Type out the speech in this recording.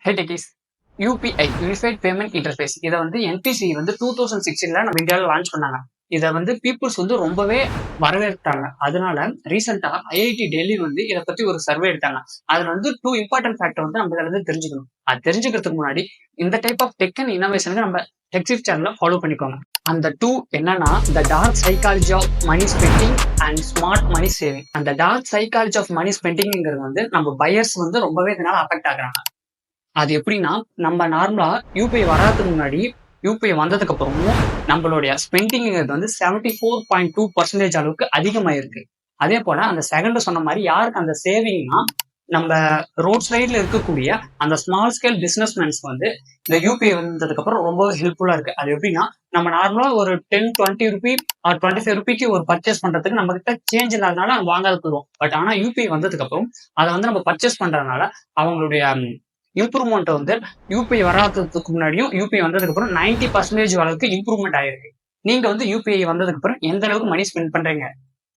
Hey techies, UPI Unified Payment Interface இதை வந்து NPC வந்து 2016ல நம்ம இந்தியாவில் லான்ச் பண்ணாங்க. இதை வந்து பீப்புள்ஸ் வந்து ரொம்பவே வரவேற்றாங்க. அதனால ரீசெண்டா IIT டெல்லி வந்து இதை பத்தி ஒரு சர்வே எடுத்தாங்க. அதுல வந்து 2 இம்பார்ட்டன்ட் ஃபேக்டர் வந்து நம்ம இதுல இருந்து தெரிஞ்சுக்கணும். அது தெரிஞ்சுக்கிறதுக்கு முன்னாடி இந்த டைப் ஆஃப் டெக் அண்ட் இன்னோவேஷனுக்கு நம்ம டெக்ஸிஃப் சேனலை ஃபாலோ பண்ணிக்கோங்க. அந்த 2 என்னன்னா the dark psychology of money spending and smart money saving. அந்த dark psychology of money spendingங்கிறது வந்து நம்ம பையர்ஸ் வந்து ரொம்பவே இதனால அஃபெக்ட் ஆகுறாங்க. அது எப்படின்னா, நம்ம நார்மலா யூபிஐ வராதுக்கு முன்னாடி யூபிஐ வந்ததுக்கு அப்புறமும் நம்மளுடைய ஸ்பெண்டிங்கிறது வந்து 74.2% அளவுக்கு அதிகமாயிருக்கு. அதே போல அந்த செகண்ட் சொன்ன மாதிரி யாருக்கு அந்த சேவிங்னா நம்ம ரோட் சைட்ல இருக்கக்கூடிய அந்த ஸ்மால் ஸ்கேல் பிசினஸ்மேன்ஸ்க்கு வந்து இந்த யூபிஐ வந்ததுக்கு அப்புறம் ரொம்ப ஹெல்ப்ஃபுல்லா இருக்கு. அது எப்படின்னா, நம்ம நார்மலா ஒரு 10-20 ரூபி ஆர் 25 ரூபிக்கு ஒரு பர்ச்சேஸ் பண்றதுக்கு நம்ம கிட்ட சேஞ்ச் இல்லாதனால நம்ம வாங்காத போயிடும். பட் ஆனா யூபிஐ வந்ததுக்கு அப்புறம் அதை வந்து நம்ம பர்ச்சேஸ் பண்றதுனால அவங்களுடைய இம்ப்ரூவ்மெண்ட் வந்து யூபிஐ வராததுக்கு முன்னாடியும் யூபிஐ வந்ததுக்கு அப்புறம் 90% அளவுக்கு இம்ப்ரூவ்மெண்ட் ஆயிருக்கு. நீங்க வந்து யூபிஐ வந்ததுக்கு அப்புறம் எந்த அளவுக்கு மணி ஸ்பெண்ட் பண்றீங்க?